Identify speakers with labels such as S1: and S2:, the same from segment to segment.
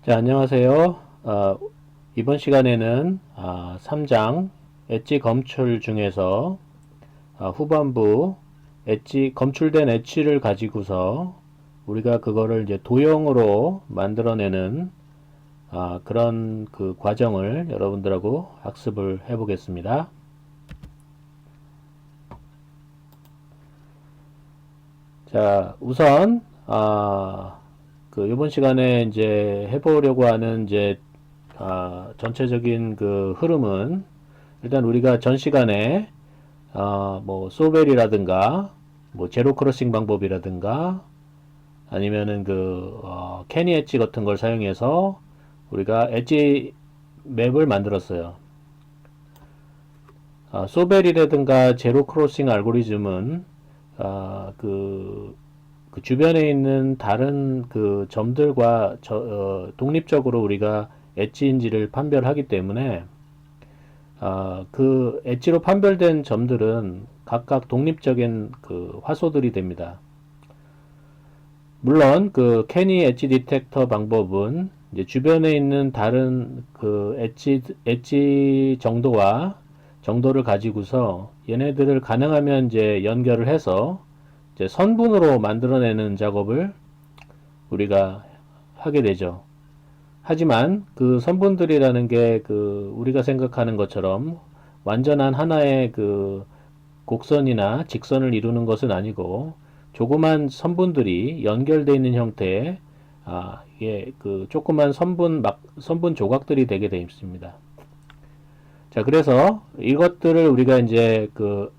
S1: 자, 안녕하세요. 이번 시간에는 3장 엣지 검출 중에서 후반부 검출된 엣지를 가지고서 우리가 그거를 이제 도형으로 만들어내는 그런 그 과정을 여러분들하고 학습을 해보겠습니다. 자, 우선 이번 시간에 이제 해보려고 하는 이제 전체적인 그 흐름은 일단 우리가 전 시간에 뭐 소벨이라든가 뭐 제로 크로싱 방법이라든가 아니면은 캐니 엣지 같은 걸 사용해서 우리가 엣지 맵을 만들었어요. 소벨이라든가 제로 크로싱 알고리즘은 그 주변에 있는 다른 그 점들과 독립적으로 우리가 엣지인지를 판별하기 때문에 그 엣지로 판별된 점들은 각각 독립적인 그 화소들이 됩니다. 물론 그 캐니 엣지 디텍터 방법은 이제 주변에 있는 다른 그 엣지 정도를 가지고서 얘네들을 가능하면 이제 연결을 해서 이제 선분으로 만들어내는 작업을 우리가 하게 되죠. 하지만 그 선분들이라는 게 그 우리가 생각하는 것처럼 완전한 하나의 그 곡선이나 직선을 이루는 것은 아니고 조그만 선분들이 연결되어 있는 형태의 이게 그 조그만 선분 조각들이 되게 되어 있습니다. 자, 그래서 이것들을 우리가 이제 그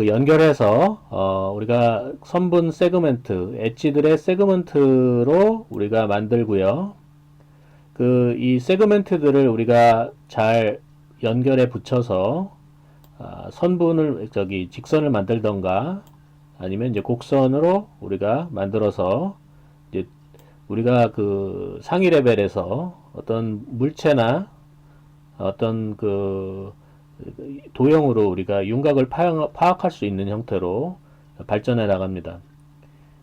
S1: 연결해서 우리가 선분 세그멘트, 엣지들의 세그멘트로 우리가 만들고요. 이 세그멘트들을 우리가 잘 연결해 붙여서 선분을 직선을 만들던가 아니면 이제 곡선으로 우리가 만들어서 이제 우리가 그 상위 레벨에서 어떤 물체나 어떤 그 도형으로 우리가 윤곽을 파악할 수 있는 형태로 발전해 나갑니다.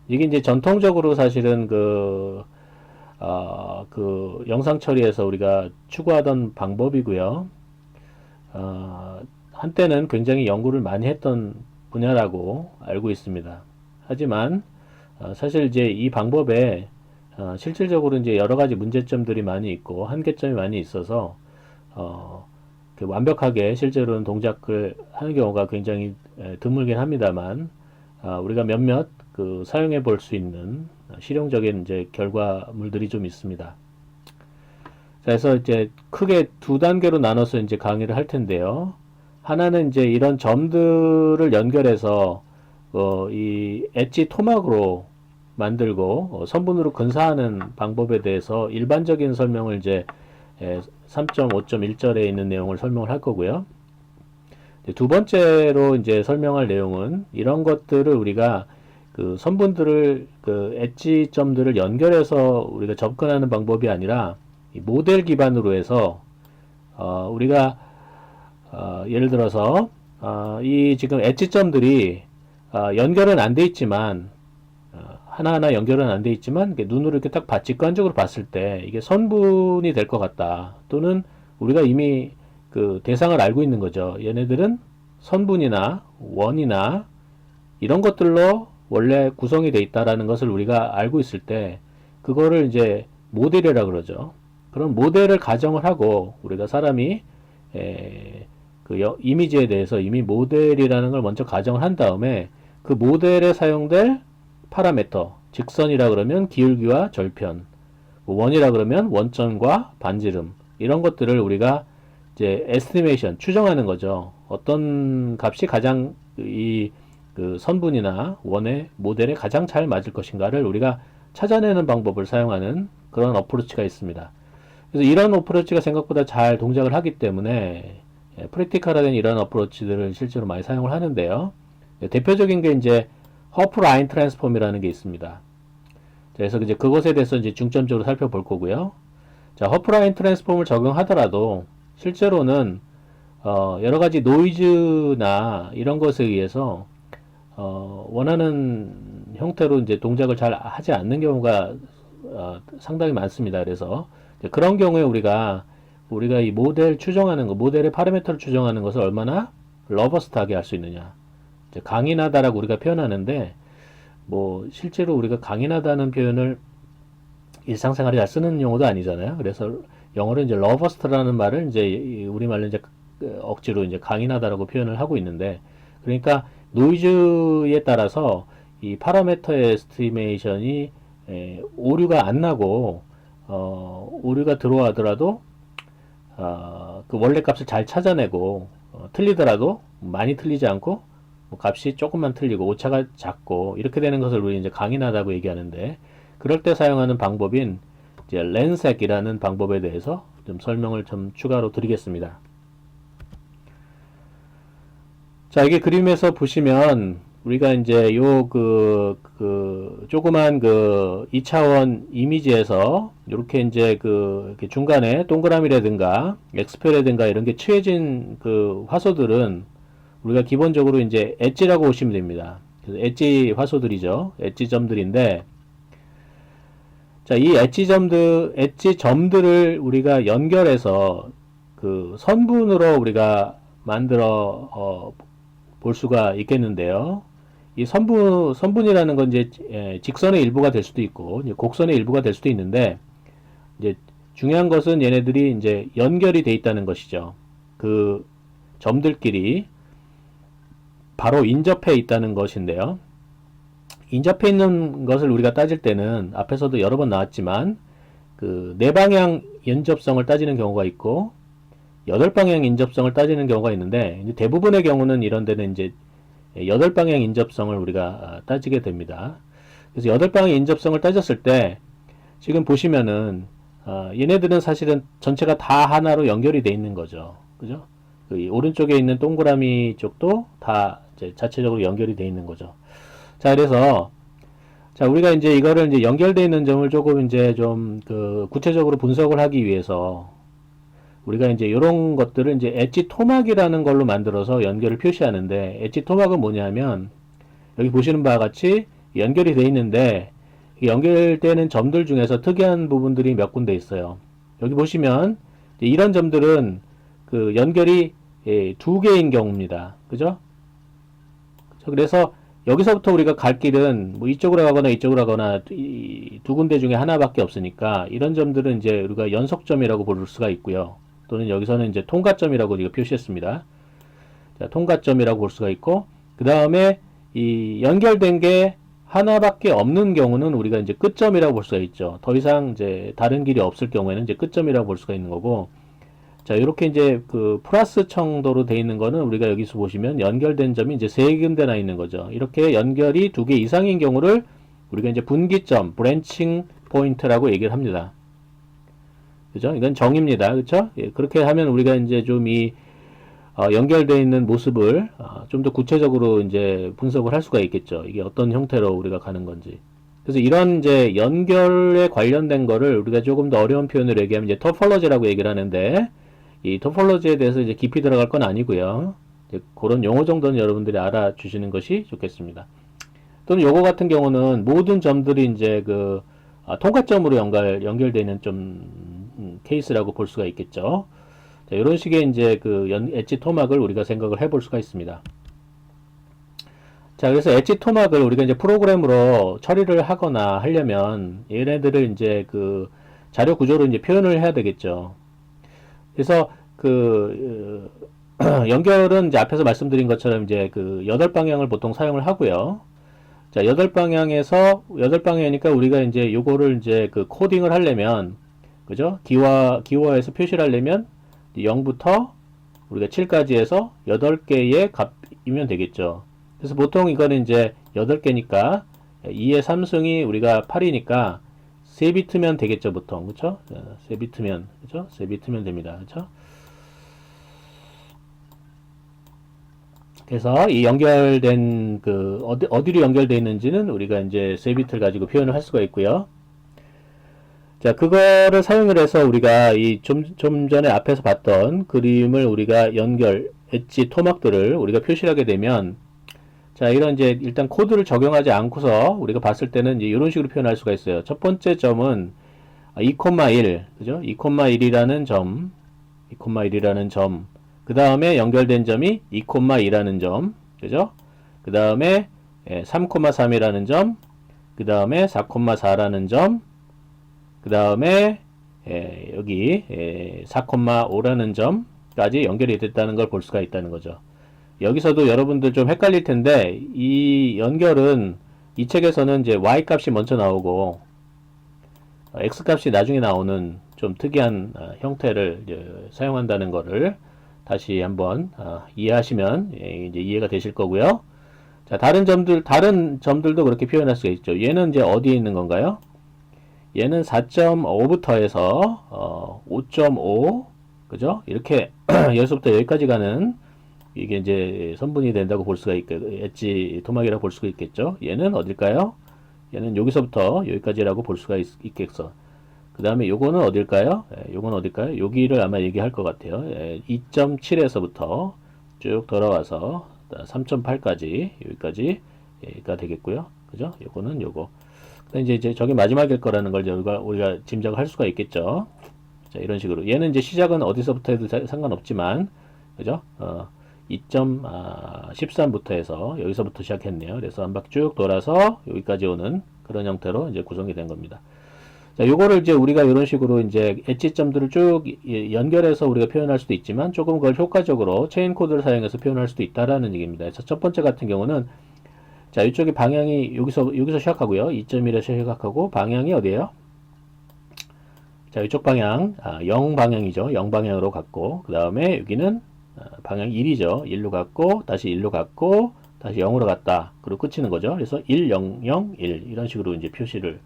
S1: 이게 이제 전통적으로 사실은 그 영상 처리에서 우리가 추구하던 방법이고요. 한때는 굉장히 연구를 많이 했던 분야라고 알고 있습니다. 하지만 사실 이제 이 방법에 실질적으로 이제 여러 가지 문제점들이 많이 있고 한계점이 많이 있어서 그 완벽하게 실제로는 동작을 하는 경우가 굉장히 드물긴 합니다만 우리가 몇몇 그 사용해 볼 수 있는 실용적인 이제 결과물들이 좀 있습니다. 그래서 이제 크게 두 단계로 나눠서 이제 강의를 할 텐데요. 하나는 이제 이런 점들을 연결해서 이 엣지 토막으로 만들고 선분으로 근사하는 방법에 대해서 일반적인 설명을 이제 3.5.1절에 있는 내용을 설명을 할 거고요. 두 번째로 이제 설명할 내용은 이런 것들을 우리가 그 선분들을 그 엣지점들을 연결해서 우리가 접근하는 방법이 아니라 모델 기반으로 해서 우리가 예를 들어서 이 지금 엣지점들이 연결은 안 돼 있지만 하나하나 연결은 안 돼 있지만 눈으로 이렇게 딱 직관적으로 봤을 때 이게 선분이 될 것 같다. 또는 우리가 이미 그 대상을 알고 있는 거죠. 얘네들은 선분이나 원이나 이런 것들로 원래 구성이 돼 있다라는 것을 우리가 알고 있을 때 그거를 이제 모델이라 그러죠. 그런 모델을 가정을 하고 우리가 사람이 이미지에 대해서 이미 모델이라는 걸 먼저 가정을 한 다음에 그 모델에 사용될 파라미터, 직선이라 그러면 기울기와 절편, 원이라 그러면 원점과 반지름, 이런 것들을 우리가 이제 에스티메이션, 추정하는 거죠. 어떤 값이 가장 그 선분이나 원의 모델에 가장 잘 맞을 것인가를 우리가 찾아내는 방법을 사용하는 그런 어프로치가 있습니다. 그래서 이런 어프로치가 생각보다 잘 동작을 하기 때문에 프랙티컬화된 이런 어프로치들을 실제로 많이 사용을 하는데요. 대표적인 게 이제 허프 라인 트랜스폼이라는 게 있습니다. 그래서 이제 그것에 대해서 이제 중점적으로 살펴볼 거고요. 자, 허프 라인 트랜스폼을 적용하더라도 실제로는 여러 가지 노이즈나 이런 것에 의해서 원하는 형태로 이제 동작을 잘 하지 않는 경우가 상당히 많습니다. 그래서 그런 경우에 우리가 이 모델 추정하는 거, 모델의 파라미터를 추정하는 것을 얼마나 러버스트하게 할 수 있느냐. 이제 강인하다라고 우리가 표현하는데, 뭐 실제로 우리가 강인하다는 표현을 일상생활에 잘 쓰는 용어도 아니잖아요. 그래서 영어로 이제 러버스트라는 말을 이제 우리말로 이제 억지로 이제 강인하다라고 표현을 하고 있는데, 그러니까 노이즈에 따라서 이 파라미터의 에스티메이션이 오류가 안 나고 오류가 들어가더라도 그 원래 값을 잘 찾아내고 틀리더라도 많이 틀리지 않고 뭐 값이 조금만 틀리고 오차가 작고 이렇게 되는 것을 우리 이제 강인하다고 얘기하는데, 그럴 때 사용하는 방법인 이제 렌색이라는 방법에 대해서 좀 설명을 좀 추가로 드리겠습니다. 자, 이게 그림에서 보시면 우리가 이제 요 조그만 2차원 이미지에서 이렇게 이제 이렇게 중간에 동그라미라든가 엑스표라든가 이런 게 칠해진 화소들은 우리가 기본적으로 이제 엣지라고 보시면 됩니다. 그래서 엣지 화소들이죠. 엣지 점들인데, 자, 이 엣지 점들을 우리가 연결해서 선분으로 우리가 만들어 볼 수가 있겠는데요. 이 선분이라는 건 이제 직선의 일부가 될 수도 있고 곡선의 일부가 될 수도 있는데, 이제 중요한 것은 얘네들이 이제 연결이 돼 있다는 것이죠. 그 점들끼리 바로 인접해 있다는 것인데요. 인접해 있는 것을 우리가 따질 때는 앞에서도 여러 번 나왔지만 네 방향 인접성을 따지는 경우가 있고 8방향 인접성을 따지는 경우가 있는데, 이제 대부분의 경우는 이런 데는 이제 8방향 인접성을 우리가 따지게 됩니다. 그래서 8방향 인접성을 따졌을 때 지금 보시면은 얘네들은 사실은 전체가 다 하나로 연결이 돼 있는 거죠. 그죠? 오른쪽에 있는 동그라미 쪽도 다 이제 자체적으로 연결이 돼 있는 거죠. 자, 그래서 자, 우리가 이제 이거를 이제 연결되어 있는 점을 조금 이제 좀 구체적으로 분석을 하기 위해서 우리가 이제 이런 것들을 이제 엣지 토막이라는 걸로 만들어서 연결을 표시하는데, 엣지 토막은 뭐냐면 여기 보시는 바와 같이 연결이 돼 있는데 연결되는 점들 중에서 특이한 부분들이 몇 군데 있어요. 여기 보시면 이런 점들은 연결이 2개인 경우입니다. 그죠? 그래서 여기서부터 우리가 갈 길은 뭐 이쪽으로 가거나 이쪽으로 가거나 두 군데 중에 하나밖에 없으니까 이런 점들은 이제 우리가 연속점이라고 볼 수가 있고요. 또는 여기서는 이제 통과점이라고 이거 표시했습니다. 자, 통과점이라고 볼 수가 있고, 그 다음에 이 연결된 게 하나밖에 없는 경우는 우리가 이제 끝점이라고 볼 수가 있죠. 더 이상 이제 다른 길이 없을 경우에는 이제 끝점이라고 볼 수가 있는 거고, 자, 이렇게 이제 플러스 청도로 되어 있는 거는 우리가 여기서 보시면 연결된 점이 이제 3군데나 있는 거죠. 이렇게 연결이 2개 이상인 경우를 우리가 이제 분기점, 브랜칭 포인트라고 얘기를 합니다. 그죠? 이건 정입니다. 그쵸? 예, 그렇게 하면 우리가 이제 좀 연결되어 있는 모습을 좀 더 구체적으로 이제 분석을 할 수가 있겠죠. 이게 어떤 형태로 우리가 가는 건지. 그래서 이런 이제 연결에 관련된 거를 우리가 조금 더 어려운 표현으로 얘기하면 이제 토폴로지라고 얘기를 하는데, 이 토폴로지에 대해서 이제 깊이 들어갈 건 아니고요. 이제 그런 용어 정도는 여러분들이 알아주시는 것이 좋겠습니다. 또는 요거 같은 경우는 모든 점들이 이제 통과점으로 연결되어 있는 좀 케이스라고 볼 수가 있겠죠. 자, 이런 식의 이제 엣지 토막을 우리가 생각을 해볼 수가 있습니다. 자, 그래서 엣지 토막을 우리가 이제 프로그램으로 처리를 하거나 하려면 얘네들을 이제 자료 구조로 이제 표현을 해야 되겠죠. 그래서 연결은 이제 앞에서 말씀드린 것처럼 이제 8방향을 보통 사용을 하고요. 자, 8방향이니까 우리가 이제 요거를 이제 코딩을 하려면, 그죠? 기호화해서 표시를 하려면 0부터 우리가 7까지 해서 8개의 값이면 되겠죠. 그래서 보통 이거는 이제 8개니까 2의 3승이 우리가 8이니까 3비트면 되겠죠, 보통. 그쵸? 3비트면, 그쵸? 3비트면 됩니다. 그쵸? 그래서 이 연결된 어디로 연결되어 있는지는 우리가 이제 3비트를 가지고 표현을 할 수가 있고요. 자, 그거를 사용을 해서 우리가 좀 전에 앞에서 봤던 그림을 우리가 엣지 토막들을 우리가 표시를 하게 되면, 자, 이런 이제 일단 코드를 적용하지 않고서 우리가 봤을 때는 이제 이런 식으로 표현할 수가 있어요. 첫 번째 점은 2,1, 그죠? 2,1이라는 점, 2,1이라는 점, 그 다음에 연결된 점이 2,2라는 점, 그죠? 그 다음에 3,3이라는 점, 그 다음에 4,4라는 점, 그 다음에 여기 4,5라는 점까지 연결이 됐다는 걸 볼 수가 있다는 거죠. 여기서도 여러분들 좀 헷갈릴 텐데 이 연결은 이 책에서는 이제 y 값이 먼저 나오고 x 값이 나중에 나오는 좀 특이한 형태를 이제 사용한다는 거를 다시 한번 이해하시면 이제 이해가 되실 거고요. 자, 다른 점들도 그렇게 표현할 수가 있죠. 얘는 이제 어디에 있는 건가요? 얘는 4.5부터 해서 5.5, 그죠? 이렇게 여기서부터 여기까지 가는 이게 이제 선분이 된다고 볼 수가 엣지 토막이라고 볼 수가 있겠죠. 얘는 어딜까요? 얘는 여기서부터 여기까지라고 볼 수가 있겠어. 그 다음에 요거는 어딜까요? 요건 어딜까요? 여기를 아마 얘기할 것 같아요. 2.7에서부터 쭉 돌아와서 3.8까지 여기까지가 되겠고요. 그죠? 요거는 요거. 이제 저게 마지막일 거라는 걸 우리가 짐작을 할 수가 있겠죠. 자, 이런 식으로. 얘는 이제 시작은 어디서부터 해도 상관없지만, 그죠? 2.13부터 해서 여기서부터 시작했네요. 그래서 한 바퀴 쭉 돌아서 여기까지 오는 그런 형태로 이제 구성이 된 겁니다. 자, 요거를 이제 우리가 이런 식으로 이제 엣지점들을 쭉 연결해서 우리가 표현할 수도 있지만 조금 그걸 효과적으로 체인 코드를 사용해서 표현할 수도 있다라는 얘기입니다. 그래서 첫 번째 같은 경우는 자, 이쪽에 방향이 여기서 시작하고요. 2.1에서 시작하고 방향이 어디예요? 자, 이쪽 방향 0 방향이죠. 0 방향으로 갔고 그 다음에 여기는 방향 1이죠. 1로 갔고 다시 1로 갔고 다시 0으로 갔다. 그리고 끝이는 거죠. 그래서 1, 0, 0, 1 이런 식으로 이제 표시를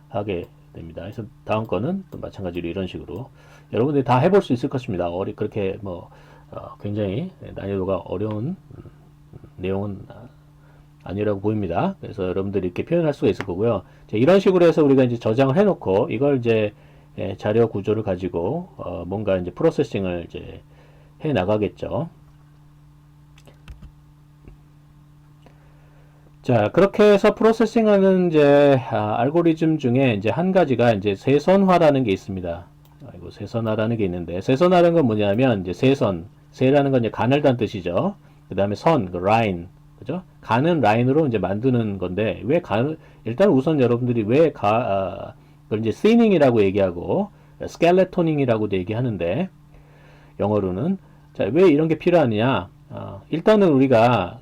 S1: 하게 됩니다. 그래서 다음 거는 또 마찬가지로 이런 식으로 여러분들이 다 해볼 수 있을 것입니다. 그렇게 뭐 굉장히 난이도가 어려운 내용은 아니라고 보입니다. 그래서 여러분들이 이렇게 표현할 수가 있을 거고요. 자, 이런 식으로 해서 우리가 이제 저장을 해놓고 이걸 이제 자료 구조를 가지고 뭔가 이제 프로세싱을 이제 해 나가겠죠. 자, 그렇게 해서 프로세싱하는 이제 알고리즘 중에 이제 한 가지가 이제 세선화라는 게 있습니다. 아이고, 세선화라는 게 있는데 세선화라는 건 뭐냐면 이제 세라는 건 이제 가늘다는 뜻이죠. 그 다음에 그 라인, 그죠? 가는 라인으로 이제 만드는 건데 일단 우선 여러분들이 그걸 이제 시닝이라고 얘기하고 스켈레토닝이라고도 얘기하는데 영어로는 자, 왜 이런 게 필요하냐? 일단은 우리가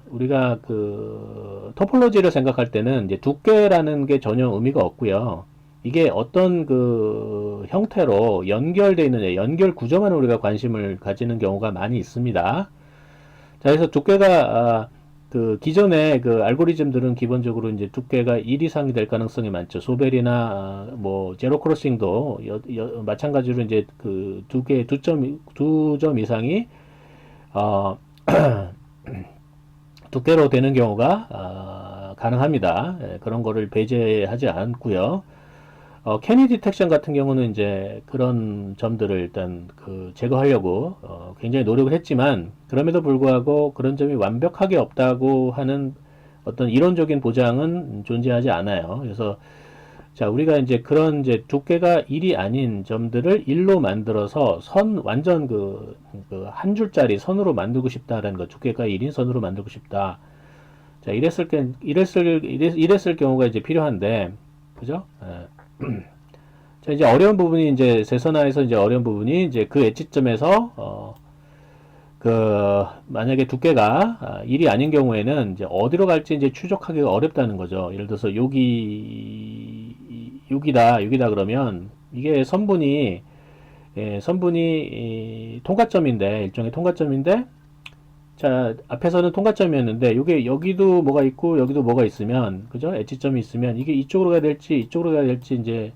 S1: 그 토폴로지를 생각할 때는 이제 두께라는 게 전혀 의미가 없고요. 이게 어떤 그 형태로 연결되어 있느냐, 연결 구조만 우리가 관심을 가지는 경우가 많이 있습니다. 자, 그래서 두께가 그 기존의 그 알고리즘들은 기본적으로 이제 두께가 1 이상이 될 가능성이 많죠. 소벨이나 뭐 제로 크로싱도 마찬가지로 이제 그 두 점 이상이 두께로 되는 경우가 가능합니다. 그런 거를 배제하지 않고요. 캐니 디텍션 같은 경우는 이제 그런 점들을 일단 그 제거하려고 굉장히 노력을 했지만 그럼에도 불구하고 그런 점이 완벽하게 없다고 하는 어떤 이론적인 보장은 존재하지 않아요. 그래서 자, 우리가 이제 그런 이제 두께가 1이 아닌 점들을 1로 만들어서 완전 한 줄짜리 선으로 만들고 싶다라는 거. 두께가 1인 선으로 만들고 싶다. 자, 이랬을 경우가 이제 필요한데, 그죠? 자, 이제 어려운 부분이 이제 세선화에서 이제 어려운 부분이 이제 그 엣지점에서 만약에 두께가 1이 아닌 경우에는 이제 어디로 갈지 이제 추적하기가 어렵다는 거죠. 예를 들어서 여기다 그러면 이게 선분이 통과점인데, 일종의 통과점인데, 자, 앞에서는 통과점이었는데, 여기도 뭐가 있고, 여기도 뭐가 있으면, 그죠? 엣지점이 있으면, 이게 이쪽으로 가야 될지, 이쪽으로 가야 될지, 이제,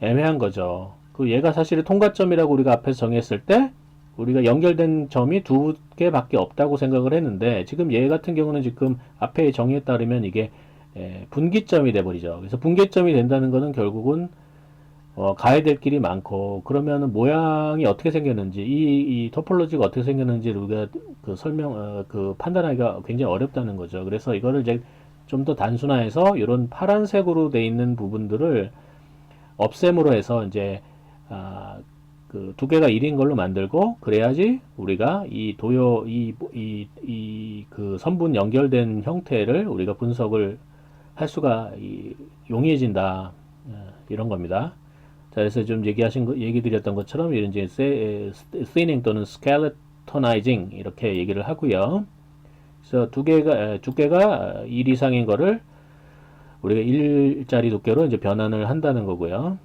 S1: 애매한 거죠. 얘가 사실은 통과점이라고 우리가 앞에서 정했을 때, 우리가 연결된 점이 두 개밖에 없다고 생각을 했는데, 지금 얘 같은 경우는 지금 앞에 정의에 따르면 이게, 분기점이 돼버리죠. 그래서 분기점이 된다는 것은 결국은, 가야 될 길이 많고, 그러면은 모양이 어떻게 생겼는지, 이 토폴로지가 어떻게 생겼는지를 우리가 판단하기가 굉장히 어렵다는 거죠. 그래서 이거를 이제 좀 더 단순화해서 이런 파란색으로 돼 있는 부분들을 없앰으로 해서 이제, 그 두 개가 1인 걸로 만들고, 그래야지 우리가 그 선분 연결된 형태를 우리가 분석을 할 수가 용이해진다. 이런 겁니다. 자, 그래서 좀 얘기 드렸던 것처럼 이런 이제 thinning 또는 skeletonizing 이렇게 얘기를 하고요. 그래서 두께가 1 이상인 거를 우리가 1짜리 두께로 이제 변환을 한다는 거고요.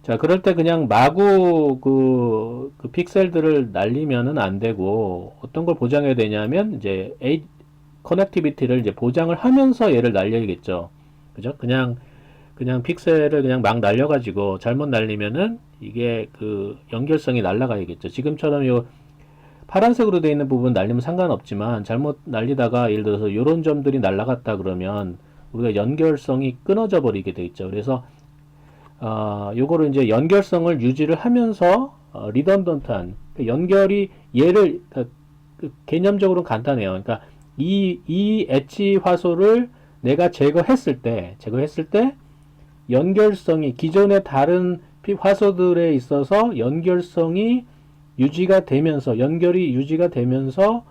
S1: 자, 그럴 때 그냥 마구 그 픽셀들을 날리면은 안 되고 어떤 걸 보장해야 되냐면 이제 커넥티비티를 이제 보장을 하면서 얘를 날려야겠죠. 그죠? 그냥 픽셀을 그냥 막 날려가지고 잘못 날리면은 이게 그 연결성이 날아가야겠죠. 지금처럼 요 파란색으로 되어 있는 부분 날리면 상관없지만 잘못 날리다가 예를 들어서 요런 점들이 날아갔다 그러면 우리가 연결성이 끊어져 버리게 돼 있죠. 그래서 요거를 이제 연결성을 유지를 하면서 리던던트한 연결이 얘를 개념적으로 간단해요. 그러니까 이 엣지 화소를 내가 제거했을 때 연결성이 기존의 다른 화소들에 있어서 연결성이 유지가 되면서 연결이 유지가 되면서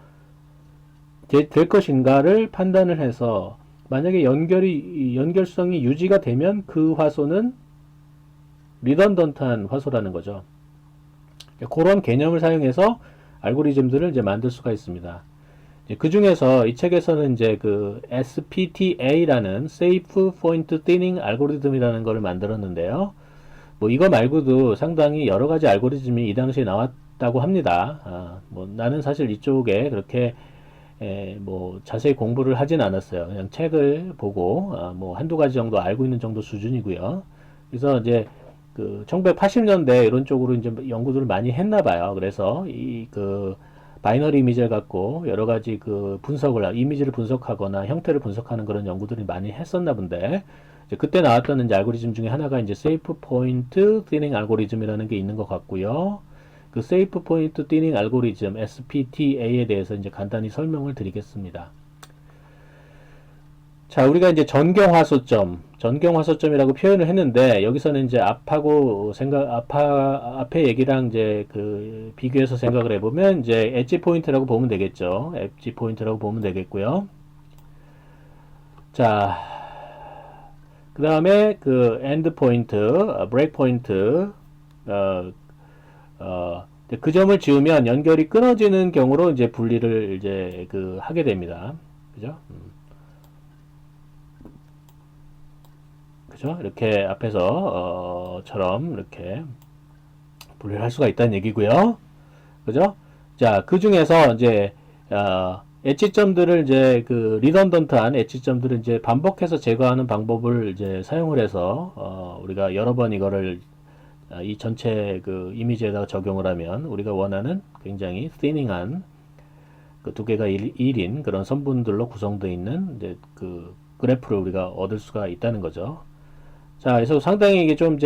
S1: 될 것인가를 판단을 해서 만약에 연결성이 유지가 되면 그 화소는 리던던트한 화소라는 거죠. 그런 개념을 사용해서 알고리즘들을 이제 만들 수가 있습니다. 그 중에서 이 책에서는 이제 그 SPTA라는 Safe Point Thinning 알고리즘이라는 걸 만들었는데요. 뭐 이거 말고도 상당히 여러 가지 알고리즘이 이 당시에 나왔다고 합니다. 뭐 나는 사실 이쪽에 그렇게 뭐 자세히 공부를 하진 않았어요. 그냥 책을 보고 뭐 한두 가지 정도 알고 있는 정도 수준이고요. 그래서 이제 그 1980년대 이런 쪽으로 이제 연구들을 많이 했나 봐요. 그래서 그 바이너리 이미지를 갖고 여러 가지 그 이미지를 분석하거나 형태를 분석하는 그런 연구들이 많이 했었나 본데, 이제 그때 나왔던 이제 알고리즘 중에 하나가 이제 세이프 포인트 티닝 알고리즘이라는 게 있는 것 같고요. 그 세이프 포인트 티닝 알고리즘 SPTA에 대해서 이제 간단히 설명을 드리겠습니다. 자, 우리가 이제 전경화소점이라고 표현을 했는데, 여기서는 이제 앞에 얘기랑 이제 그 비교해서 생각을 해보면, 이제 엣지 포인트라고 보면 되겠죠. 엣지 포인트라고 보면 되겠고요. 자, 그 다음에 그 엔드 포인트, 브레이크 포인트, 그 점을 지우면 연결이 끊어지는 경우로 이제 분리를 이제 그 하게 됩니다. 그죠? 그죠? 이렇게 앞에서 처럼 이렇게 분리를 할 수가 있다는 얘기고요. 그죠? 자, 그 중에서 이제 엣지점들을 이제 그 리던던트한 엣지점들을 이제 반복해서 제거하는 방법을 이제 사용을 해서 우리가 여러 번 이거를 이 전체 그 이미지에다가 적용을 하면 우리가 원하는 굉장히 thining한 그 두께가 1인 그런 선분들로 구성되어 있는 이제 그 그래프를 우리가 얻을 수가 있다는 거죠. 자, 그래서 상당히 이게 좀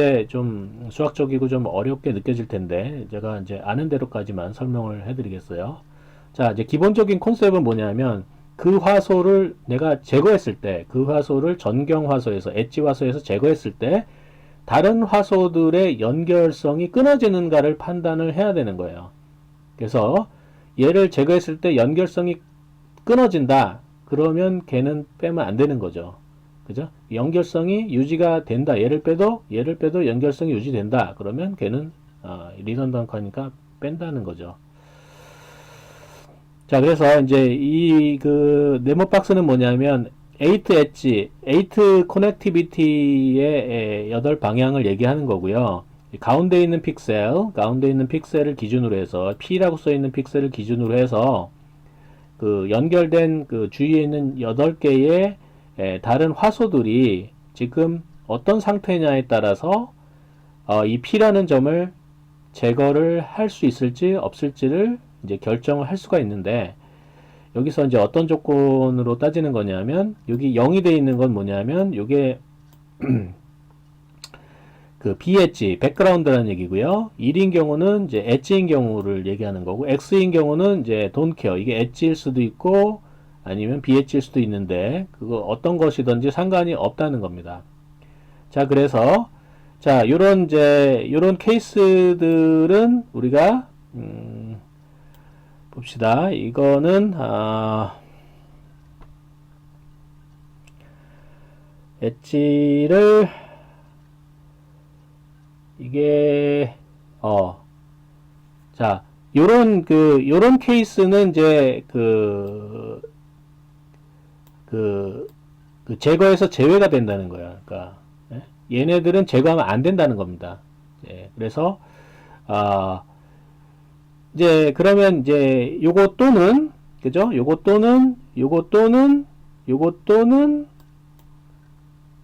S1: 수학적이고 좀 어렵게 느껴질 텐데, 제가 이제 아는 대로까지만 설명을 해드리겠어요. 자, 이제 기본적인 컨셉은 뭐냐면, 그 화소를 내가 제거했을 때, 그 화소를 전경 화소에서, 엣지 화소에서 제거했을 때, 다른 화소들의 연결성이 끊어지는가를 판단을 해야 되는 거예요. 그래서, 얘를 제거했을 때 연결성이 끊어진다. 그러면 걔는 빼면 안 되는 거죠. 그죠? 연결성이 유지가 된다. 얘를 빼도 연결성이 유지된다. 그러면 걔는 리던던트하니까 뺀다는 거죠. 자, 그래서 이제 이 그 네모 박스는 뭐냐면 8 엣지, 8 커넥티비티의 8방향을 얘기하는 거고요. 가운데 있는 픽셀을 기준으로 해서 P라고 써 있는 픽셀을 기준으로 해서 그 연결된 그 주위에 있는 8개의 다른 화소들이 지금 어떤 상태냐에 따라서 이 P라는 점을 제거를 할 수 있을지 없을지를 이제 결정을 할 수가 있는데, 여기서 이제 어떤 조건으로 따지는 거냐면, 여기 0이 되어 있는 건 뭐냐면, 이게 그 비엣지, 백그라운드라는 얘기고요. 1인 경우는 이제 엣지인 경우를 얘기하는 거고, X인 경우는 이제 don't care. 이게 엣지일 수도 있고, 아니면 비엣지일 수도 있는데, 그거 어떤 것이든지 상관이 없다는 겁니다. 자, 그래서, 자, 요런 케이스들은 우리가, 봅시다. 이거는, 엣지를, 이게, 자, 요런 케이스는 이제, 제거해서 제외가 된다는 거야. 그러니까, 예? 얘네들은 제거하면 안 된다는 겁니다. 예, 그래서, 이제, 그러면 이제, 요거 또는, 그죠? 요거 또는,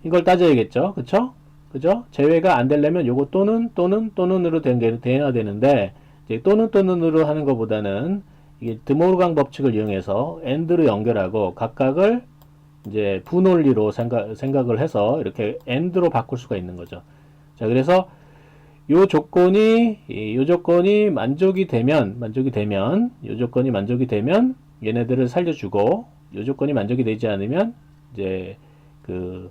S1: 이걸 따져야겠죠? 그쵸? 그죠? 제외가 안 되려면 요거 또는으로 돼야 되는데, 이제 또는으로 하는 것보다는, 이게 드모르강 법칙을 이용해서 and로 연결하고 각각을 이제 분원리로 생각을 해서 이렇게 and로 바꿀 수가 있는 거죠. 자, 그래서 요 조건이 만족이 되면 얘네들을 살려주고, 요 조건이 만족이 되지 않으면 이제 그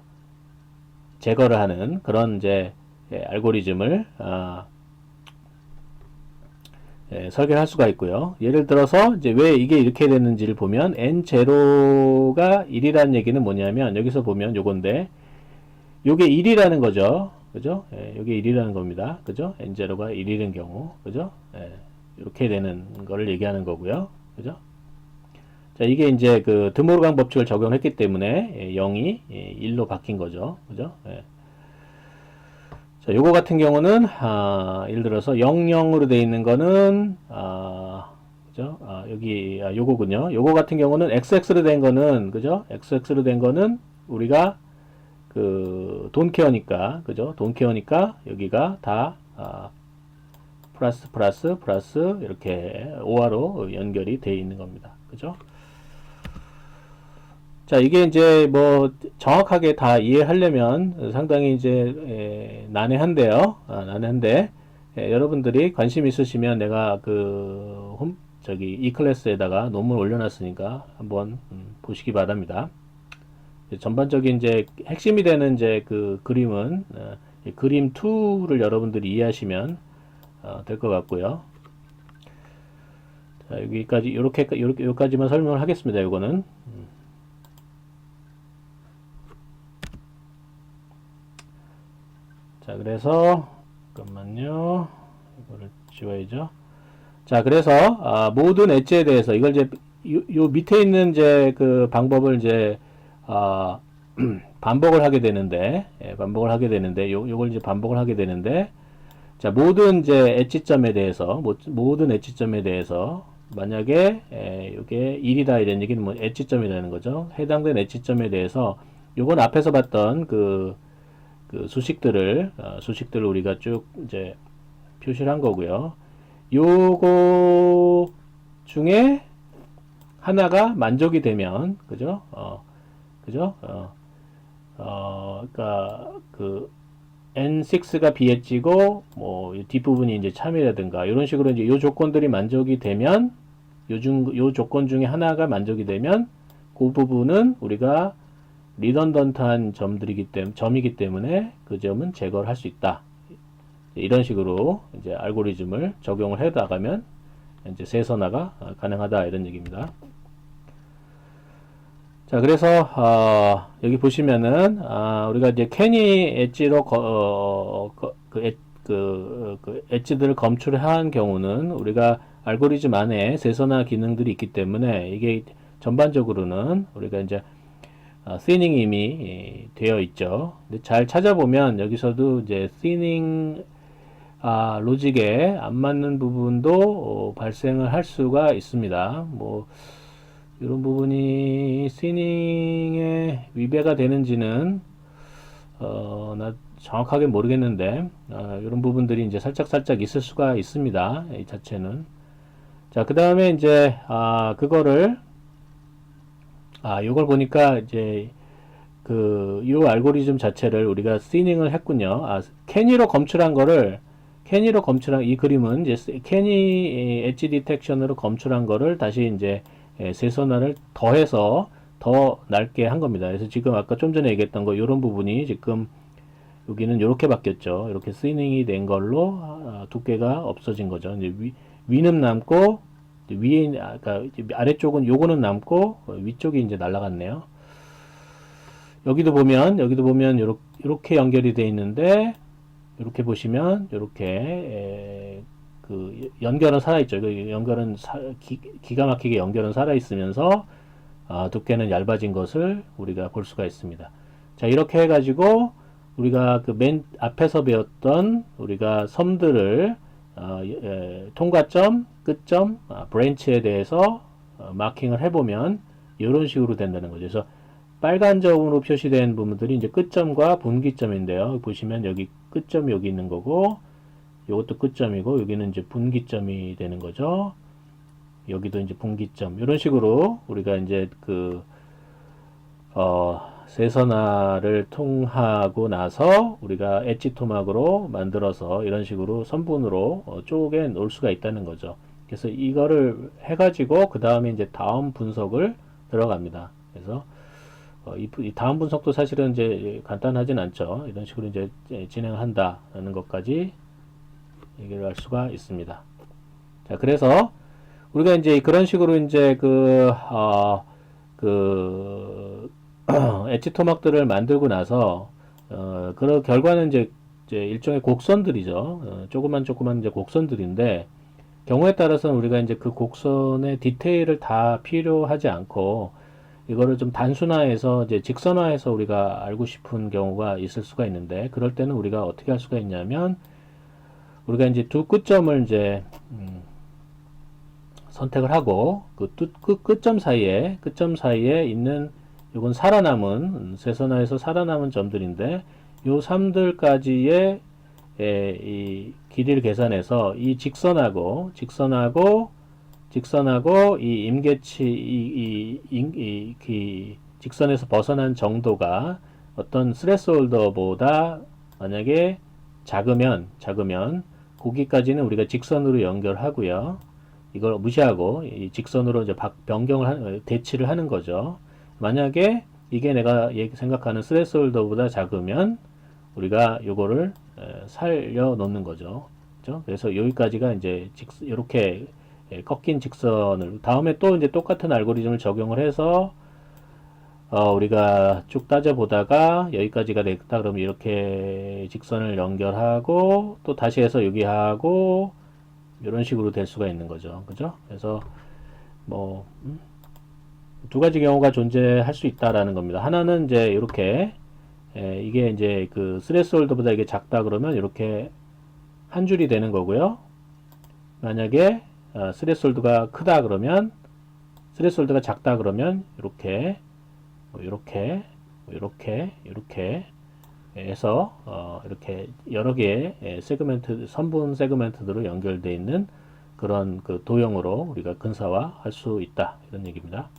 S1: 제거를 하는 그런 이제 알고리즘을 설계할 수가 있고요. 예를 들어서 이제 왜 이게 이렇게 됐는지를 보면 n0가 1이라는 얘기는 뭐냐면 여기서 보면 요건데 요게 1이라는 거죠. 그죠? 요게 1이라는 겁니다. 그죠? n0가 1이라는 경우. 그죠? 이렇게 되는 거를 얘기하는 거고요. 그죠? 자, 이게 이제 그 드모르강 법칙을 적용했기 때문에 0이 1로 바뀐 거죠. 그죠? 자, 요거 같은 경우는 예를 들어서 00으로 되어 있는 거는 그죠? 여기 요거군요. 요거 같은 경우는 XX로 된 거는 그죠? XX로 된 거는 우리가 그 돈케어니까 그죠? 돈케어니까 여기가 다 플러스 이렇게 OR로 연결이 되어 있는 겁니다. 그죠? 자, 이게 이제 뭐 정확하게 다 이해하려면 상당히 이제 난해한데요. 난해한데 여러분들이 관심 있으시면 내가 이 클래스에다가 논문 올려놨으니까 한번 보시기 바랍니다. 전반적인 이제 핵심이 되는 이제 그 그림은 그림 2를 여러분들이 이해하시면 될 것 같고요. 자, 여기까지만 설명을 하겠습니다. 이거는. 자, 그래서 잠깐만요. 이거를 지워야죠. 자, 그래서 모든 엣지에 대해서 이걸 이제 요 밑에 있는 이제 그 방법을 이제 반복을 하게 되는데 요걸 이제 반복을 하게 되는데 자, 모든 엣지점에 대해서 만약에 요게 1이다 이런 얘기는 뭐 엣지점이라는 거죠. 해당된 엣지점에 대해서 요건 앞에서 봤던 그 수식들을 우리가 쭉 이제 표시를 한 거고요. 요거 중에 하나가 만족이 되면, 그죠? 그러니까 그 N6가 비엣지고 뭐 뒷부분이 이제 참이라든가 이런 식으로 이제 요 조건들이 만족이 되면 요 조건 중에 하나가 만족이 되면 그 부분은 우리가 리던던트한 점이기 때문에 그 점은 제거를 할 수 있다. 이런 식으로 이제 알고리즘을 적용을 해 나가면 이제 세선화가 가능하다 이런 얘기입니다. 자, 그래서 여기 보시면은 우리가 이제 캐니 엣지로 엣지들을 검출한 경우는 우리가 알고리즘 안에 세선화 기능들이 있기 때문에 이게 전반적으로는 우리가 이제 thinning 이미 되어 있죠. 근데 잘 찾아보면 여기서도 이제 thinning 로직에 안 맞는 부분도 발생을 할 수가 있습니다. 뭐 이런 부분이 thinning에 위배가 되는지는 나 정확하게 모르겠는데 이런 부분들이 이제 살짝 있을 수가 있습니다. 이 자체는. 자, 그 다음에 이제 그거를 요걸 보니까 이제 요 알고리즘 자체를 우리가 thinning을 했군요. 캐니로 검출한 거를 캐니로 검출한 이 그림은 이제 캐니 엣지 디텍션으로 검출한 거를 다시 이제 세선화를 더해서 더 넓게 한 겁니다. 그래서 지금 아까 좀 전에 얘기했던 거 이런 부분이 지금 여기는 이렇게 바뀌었죠. 이렇게 스닝이 된 걸로 두께가 없어진 거죠. 이제 위는 남고 위에 아까 아래쪽은 요거는 남고 위쪽이 이제 날아갔네요. 여기도 보면 요렇게 연결이 돼 있는데 이렇게 보시면 이렇게 그 연결은 살아있죠. 그 연결은 기가 막히게 연결은 살아있으면서 두께는 얇아진 것을 우리가 볼 수가 있습니다. 자, 이렇게 해가지고 우리가 그 맨 앞에서 배웠던 우리가 섬들을 통과점, 끝점, 브랜치에 대해서 마킹을 해보면 이런 식으로 된다는 거죠. 그래서 빨간 점으로 표시된 부분들이 이제 끝점과 분기점인데요. 보시면 여기 끝점이 여기 있는 거고, 이것도 끝점이고, 여기는 이제 분기점이 되는 거죠. 여기도 이제 분기점. 이런 식으로 우리가 이제 세선화를 통하고 나서 우리가 엣지 토막으로 만들어서 이런 식으로 선분으로 쪼개 놓을 수가 있다는 거죠. 그래서 이거를 해가지고 그 다음에 이제 다음 분석을 들어갑니다. 그래서 이 다음 분석도 사실은 이제 간단하진 않죠. 이런 식으로 이제 진행한다는 것까지 얘기를 할 수가 있습니다. 자, 그래서 우리가 이제 그런 식으로 이제 엣지 토막들을 만들고 나서 그런 결과는 이제 일종의 곡선들이죠. 조그만 이제 곡선들인데 경우에 따라서는 우리가 이제 그 곡선의 디테일을 다 필요하지 않고 이거를 좀 단순화해서 이제 직선화해서 우리가 알고 싶은 경우가 있을 수가 있는데 그럴 때는 우리가 어떻게 할 수가 있냐면 우리가 이제 두 끝점을 이제 선택을 하고 그 끝점 사이에 있는 요건 살아남은 세선화에서 살아남은 점들인데 요 3들까지의 이 길이를 계산해서 이 직선하고 이 임계치 직선에서 벗어난 정도가 어떤 스레스홀더보다 만약에 작으면 거기까지는 우리가 직선으로 연결하고요. 이걸 무시하고 이 직선으로 이제 대치를 하는 거죠. 만약에 이게 내가 생각하는 스레스홀더보다 작으면 우리가 요거를 살려 놓는 거죠. 그렇죠? 그래서 여기까지가 이제 이렇게 꺾인 직선을 다음에 또 이제 똑같은 알고리즘을 적용을 해서 우리가 쭉 따져보다가 여기까지가 됐다 그러면 이렇게 직선을 연결하고 또 다시 해서 여기 하고 이런 식으로 될 수가 있는 거죠. 그죠? 그래서 뭐 두 가지 경우가 존재할 수 있다라는 겁니다. 하나는 이제 이렇게 이게 이제 그 스레스홀더보다 이게 작다 그러면 이렇게 한 줄이 되는 거고요. 만약에 스레스홀드가 크다 그러면 스레스홀드가 작다 그러면 이렇게 이렇게 해서 이렇게 여러 개의 선분 세그멘트들로 연결되어 있는 그런 그 도형으로 우리가 근사화할 수 있다 이런 얘기입니다.